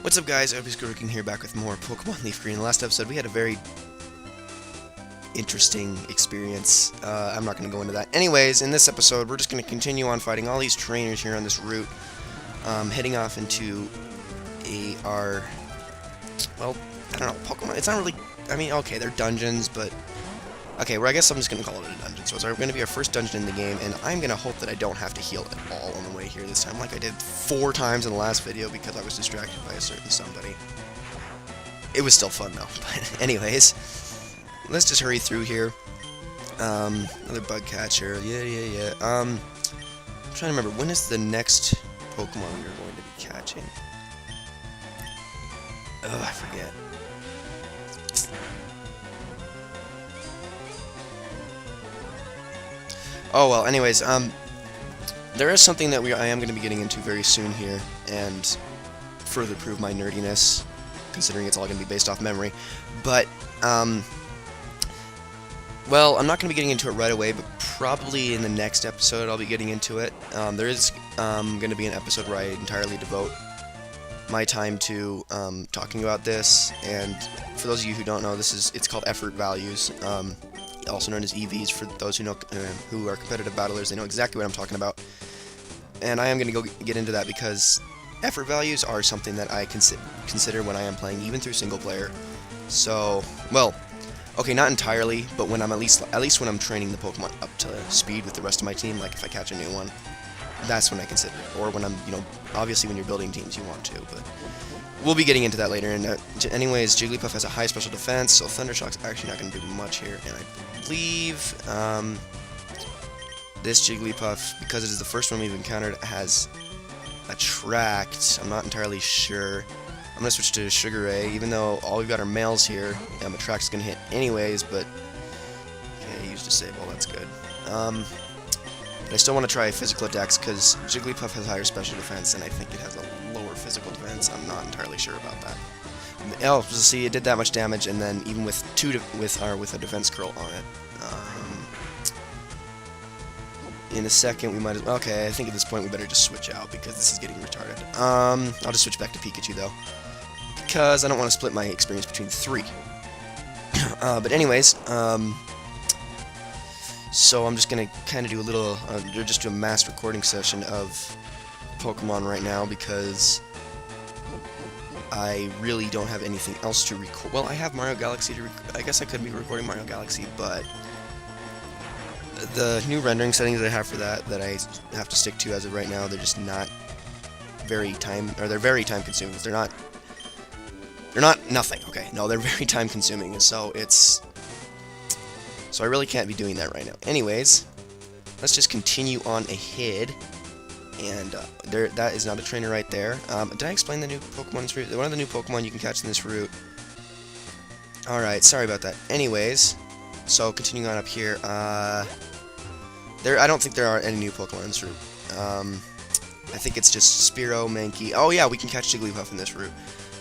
What's up, guys? Squirtle here, back with more Pokemon LeafGreen. In the last episode, we had a very interesting experience. I'm not going to go into that. Anyways, in this episode, we're just going to continue on fighting all these trainers here on this route, heading off into our, well, I don't know, Pokemon. It's not really, I mean, okay, they're dungeons, but okay, well, I guess I'm just going to call it a dungeon. So it's going to be our first dungeon in the game, and I'm going to hope that I don't have to heal at all on the way here this time, like I did 4 times in the last video because I was distracted by a certain somebody. It was still fun, though. But anyways, let's just hurry through here. Another bug catcher. Yeah. I'm trying to remember, when is the next Pokemon we are going to be catching? Oh, I forget. Oh well, anyways, there is something that I am going to be getting into very soon here, and further prove my nerdiness, considering it's all going to be based off memory. But, well, I'm not going to be getting into it right away, but probably in the next episode I'll be getting into it. There is going to be an episode where I entirely devote my time to talking about this, and for those of you who don't know, it's called effort values. Also known as EVs, for those who know who are competitive battlers. They know exactly what I'm talking about, and I am going to go get into that because effort values are something that I consider when I am playing, even through single player. So, well, okay, not entirely, but when I'm at least when I'm training the Pokemon up to speed with the rest of my team, like if I catch a new one, that's when I consider it. Or when I'm, obviously when you're building teams, you want to, but we'll be getting into that later. And anyways, Jigglypuff has a high special defense, so Thunder Shock's actually not going to do much here. And I believe this Jigglypuff, because it is the first one we've encountered, has Attract. I'm not entirely sure. I'm going to switch to Sugar Ray, even though all we've got are males here. Attract's going to hit anyways, but okay, use Disable, that's good. But I still want to try physical attacks, because Jigglypuff has higher special defense, and I think it has a lower physical defense. I'm not entirely sure about that. Oh, see, it did that much damage, and then even with with a defense curl on it. In a second, we might as well. Okay, I think at this point we better just switch out because this is getting retarded. I'll just switch back to Pikachu though, because I don't want to split my experience between 3. But anyways, so I'm just gonna kind of do a little, just do a mass recording session of Pokemon right now because I really don't have anything else to record. Well, I have Mario Galaxy to I guess I could be recording Mario Galaxy, but the new rendering settings I have for that I have to stick to as of right now, they're just not very they're very time consuming. They're not nothing, okay? No, they're very time consuming, so I really can't be doing that right now. Anyways, let's just continue on ahead. And that is not a trainer right there. Did I explain the new Pokemon's route? One of the new Pokemon you can catch in this route. Alright, sorry about that. Anyways, so continuing on up here, I don't think there are any new Pokemon in this route. I think it's just Spearow, Mankey. Oh yeah, we can catch Jigglypuff in this route.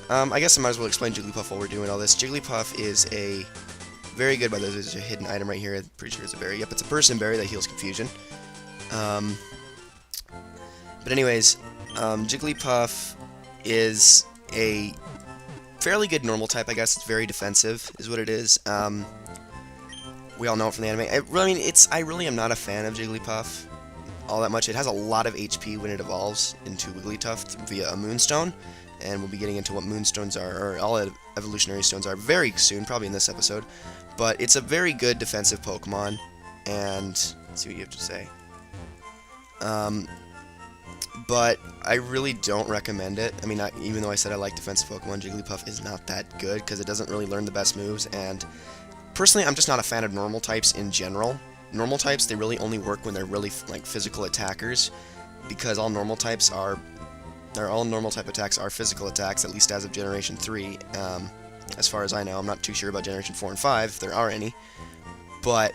I guess I might as well explain Jigglypuff while we're doing all this. Jigglypuff is a very good, by the way, there's a hidden item right here. I'm pretty sure it's a berry. Yep, it's a person berry that heals confusion. But anyways, Jigglypuff is a fairly good normal type, I guess. It's very defensive, is what it is. We all know it from the anime. I really am not a fan of Jigglypuff all that much. It has a lot of HP when it evolves into Wigglytuff via a Moonstone, and we'll be getting into what Moonstones are, or all evolutionary stones are, very soon, probably in this episode. But it's a very good defensive Pokemon, and let's see what you have to say. But I really don't recommend it. I mean, even though I said I like defensive Pokemon, Jigglypuff is not that good because it doesn't really learn the best moves, and personally, I'm just not a fan of normal types in general. Normal types, they really only work when they're really like physical attackers, because all normal type attacks are physical attacks, at least as of Generation 3. As far as I know, I'm not too sure about Generation 4 and 5, if there are any. But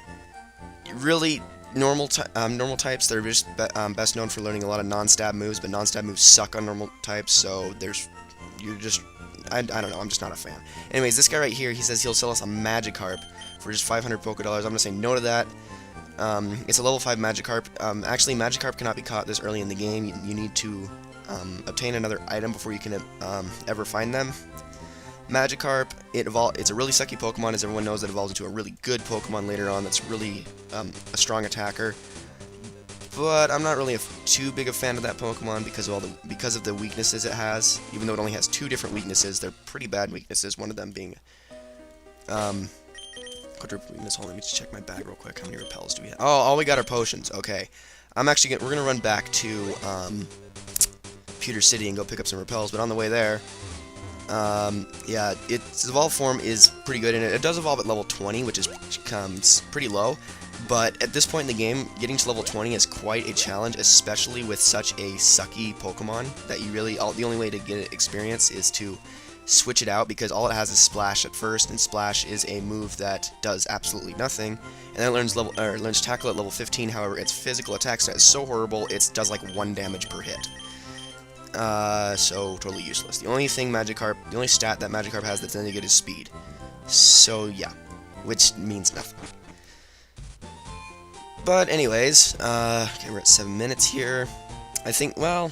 really, normal types, they're just best known for learning a lot of non-stab moves, but non-stab moves suck on normal types, so I don't know, I'm just not a fan. Anyways, this guy right here, he says he'll sell us a Magikarp for just 500 Pokédollars. I'm going to say no to that. It's a level 5 Magikarp. Actually, Magikarp cannot be caught this early in the game. You need to obtain another item before you can ever find them. Magikarp, it's a really sucky Pokemon, as everyone knows. That evolves into a really good Pokemon later on that's really a strong attacker. But I'm not really too big a fan of that Pokemon because of the weaknesses it has. Even though it only has 2 different weaknesses, they're pretty bad weaknesses. One of them being quadruple weakness. Hold on, let me just check my bag real quick. How many repels do we have? Oh, all we got are potions. Okay, we're gonna run back to Pewter City and go pick up some repels. But on the way there, yeah, its evolved form is pretty good, and it does evolve at level 20, which comes pretty low. But at this point in the game, getting to level 20 is quite a challenge, especially with such a sucky Pokemon that you really, the only way to get experience is to switch it out, because all it has is Splash at first, and Splash is a move that does absolutely nothing. And then it learns Tackle at level 15. However, its physical attack stat is so horrible, it does like 1 damage per hit. So totally useless. The only stat that Magikarp has that's any good is speed. So yeah, which means nothing. But anyways, okay, we're at 7 minutes here. I think, well,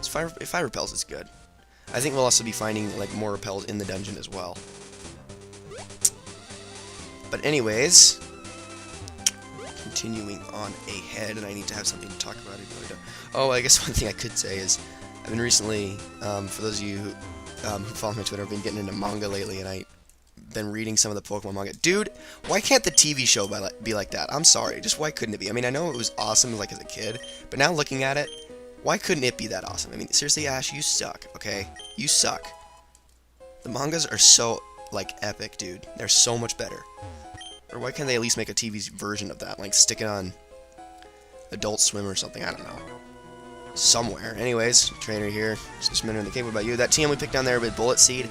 if 5 repels is good. I think we'll also be finding like more repels in the dungeon as well. But anyways, continuing on ahead, and I need to have something to talk about. Oh, I guess one thing I could say is I've been recently, for those of you who follow me on Twitter, I've been getting into manga lately, and I've been reading some of the Pokemon manga. Dude, why can't the TV show be like that? I'm sorry, just why couldn't it be? I mean, I know it was awesome like as a kid, but now looking at it, why couldn't it be that awesome? I mean, seriously, Ash, you suck, okay? You suck. The mangas are so, like, epic, dude. They're so much better. Or why can't they at least make a TV version of that? Like, stick it on Adult Swim or something, I don't know. Somewhere. Anyways, trainer here. Just a minute in the cave. What about you? That TM we picked down there with Bullet Seed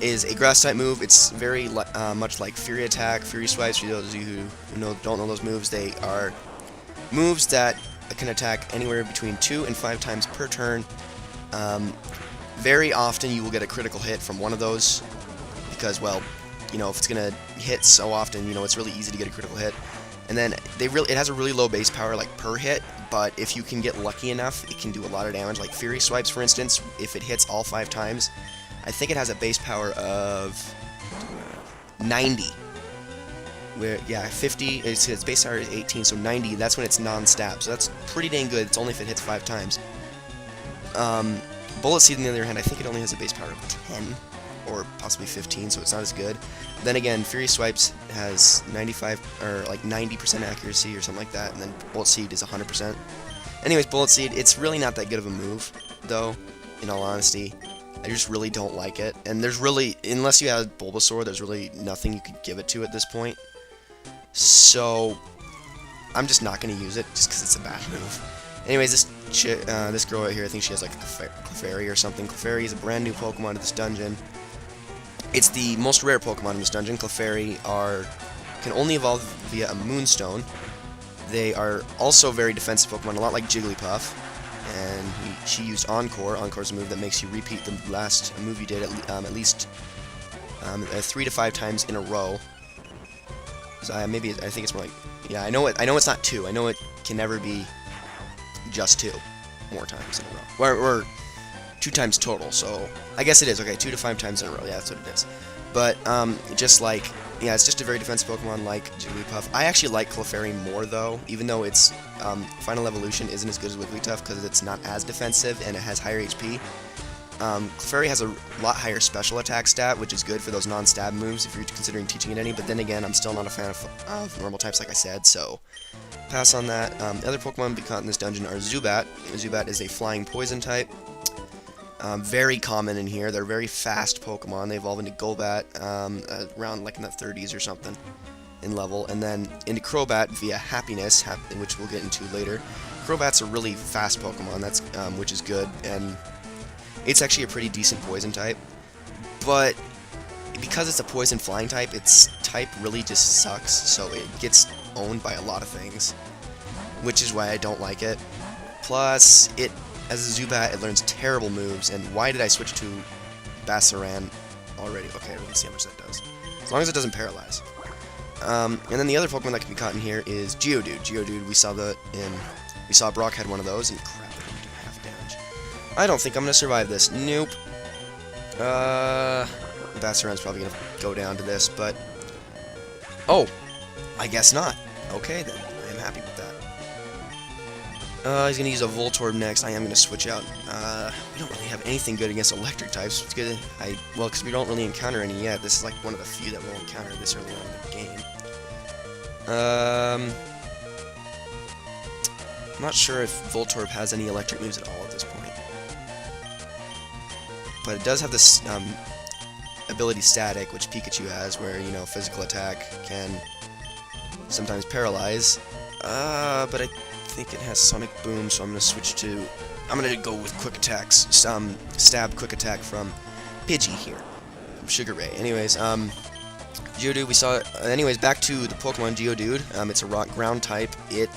is a grass-type move. It's very much like Fury Attack, Fury Swipes. For those of you who don't know those moves, they are moves that can attack anywhere between 2 and 5 times per turn. Very often you will get a critical hit from one of those because, well, you know, if it's gonna hit so often, you know, it's really easy to get a critical hit. And then it has a really low base power, like per hit, but if you can get lucky enough, it can do a lot of damage. Like Fury Swipes, for instance, if it hits all 5 times, I think it has a base power of 90. Where, yeah, 50, its base power is 18, so 90, that's when it's non-stab, so that's pretty dang good. It's only if it hits 5 times. Bullet Seed, on the other hand, I think it only has a base power of 10, or possibly 15, so it's not as good. Then again, Fury Swipes has 95, or like 90% accuracy or something like that, and then Bullet Seed is 100%. Anyways, Bullet Seed, it's really not that good of a move, though, in all honesty. I just really don't like it, and there's really, unless you have Bulbasaur, there's really nothing you could give it to at this point. So, I'm just not going to use it, just because it's a bad move. Anyways, this girl right here, I think she has like a Clefairy or something. Clefairy is a brand new Pokemon to this dungeon. It's the most rare Pokemon in this dungeon. Clefairy can only evolve via a Moonstone. They are also very defensive Pokemon, a lot like Jigglypuff. And she used Encore. Encore is a move that makes you repeat the last move you did at least 3 to 5 times in a row. So I think it's more like, yeah, I know it's not 2. I know it can never be just 2 more times in a row. Or 2 times total, so I guess it is. Okay, 2 to 5 times in a row. Yeah, that's what it is. But just like, yeah, it's just a very defensive Pokemon like Jigglypuff. I actually like Clefairy more though, even though its final evolution isn't as good as Wigglytuff because it's not as defensive and it has higher HP. Clefairy has a lot higher special attack stat, which is good for those non-stab moves if you're considering teaching it any, but then again, I'm still not a fan of normal types like I said, so pass on that. The other Pokemon to be caught in this dungeon are Zubat. Zubat is a flying poison type. Very common in here. They're very fast Pokemon. They evolve into Golbat around like in the 30s or something in level, and then into Crobat via Happiness, which we'll get into later. Crobat's a really fast Pokemon, which is good, and it's actually a pretty decent poison type, but because it's a poison flying type, its type really just sucks, so it gets owned by a lot of things, which is why I don't like it. Plus, as a Zubat, it learns terrible moves, and why did I switch to Bassaran already? Okay, let's see how much that does. As long as it doesn't paralyze. And then the other Pokemon that can be caught in here is Geodude. Geodude, we saw Brock had one of those, and crap, it didn't do half damage. I don't think I'm gonna survive this. Nope. Bassaran's probably gonna go down to this, but... Oh! I guess not. Okay, then. I am happy with that. He's gonna use a Voltorb next. I am gonna switch out. We don't really have anything good against electric types. It's good. Well, because we don't really encounter any yet. This is like one of the few that we'll encounter this early on in the game. I'm not sure if Voltorb has any electric moves at all at this point. But it does have this ability Static, which Pikachu has, where, you know, physical attack can sometimes paralyze. But I think it has Sonic Boom, so I'm going to switch to... I'm going to go with Quick Attacks. Stab Quick Attack from Pidgey here. From Sugar Ray. Anyways, Geodude, we saw... anyways, back to the Pokemon Geodude. It's a Rock Ground type. It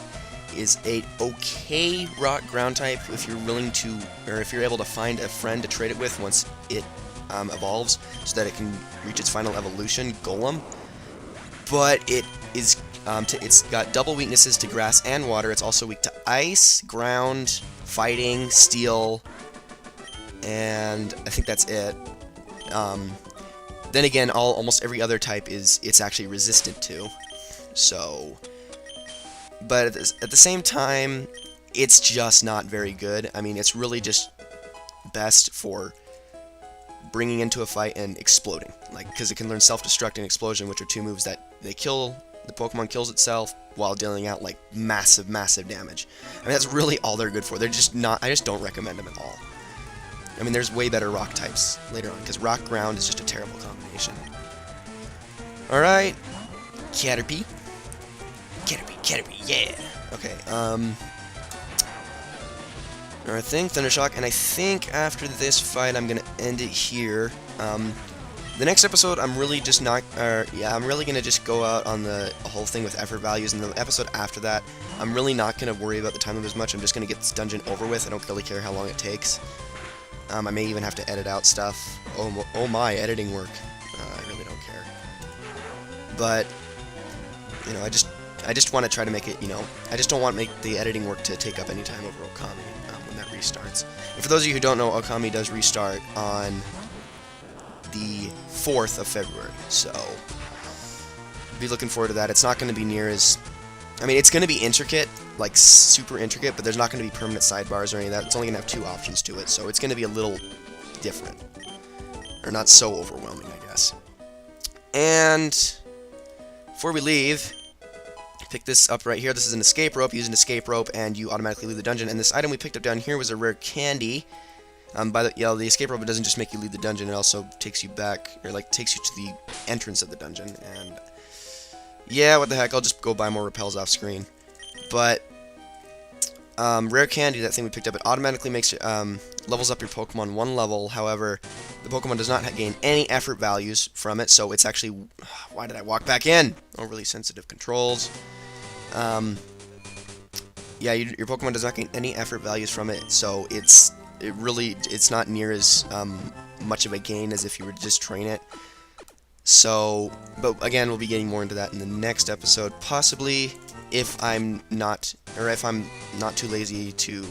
is a okay Rock Ground type if you're willing to... or if you're able to find a friend to trade it with once it evolves, so that it can reach its final evolution, Golem. But it is... it's got double weaknesses to grass and water. It's also weak to ice, ground, fighting, steel, and I think that's it. Then again, almost every other type it's actually resistant to. So, but at the same time, it's just not very good. I mean, it's really just best for bringing into a fight and exploding, like, because it can learn Self-Destruct and Explosion, which are two moves that the Pokemon kills itself while dealing out like massive damage. I mean, that's really all they're good for. They're just not... I just don't recommend them at all. I mean, there's way better rock types later on, because Rock Ground is just a terrible combination. Alright. Caterpie, yeah! Okay, I think Thundershock, and I think after this fight I'm gonna end it here. The next episode, I'm really just not... I'm really gonna just go out on the whole thing with effort values, and the episode after that, I'm really not gonna worry about the time limit as much. I'm just gonna get this dungeon over with. I don't really care how long it takes. I may even have to edit out stuff. Oh my, editing work. I really don't care. But, you know, I just want to try to make it, you know, I just don't want to make the editing work to take up any time over Okami when that restarts. And for those of you who don't know, Okami does restart on the 4th of February, so be looking forward to that. It's not going to be near as... I mean, it's going to be intricate, like super intricate, but there's not going to be permanent sidebars or any of that. It's only going to have 2 options to it, so it's going to be a little different. Or not so overwhelming, I guess. And before we leave, pick this up right here. This is an escape rope. Use an escape rope and you automatically leave the dungeon. And this item we picked up down here was a rare candy. The escape rope, it doesn't just make you leave the dungeon, it also takes you back, or like takes you to the entrance of the dungeon. And yeah, what the heck, I'll just go buy more repels off screen. But rare candy, that thing we picked up, it automatically makes levels up your Pokemon 1 level. However, the Pokemon does not gain any effort values from it, so it's actually... Why did I walk back in? Overly sensitive controls. Yeah, your Pokemon does not gain any effort values from it, so it's not near as much of a gain as if you were to just train it. So, but again, we'll be getting more into that in the next episode, possibly if I'm not too lazy to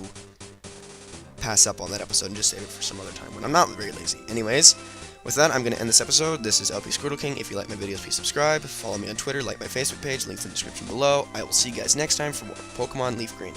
pass up on that episode and just save it for some other time when I'm not very lazy. Anyways, with that, I'm going to end this episode. This is LP Squirtle King. If you like my videos, please subscribe. Follow me on Twitter, like my Facebook page, links in the description below. I will see you guys next time for more Pokemon Leaf Green.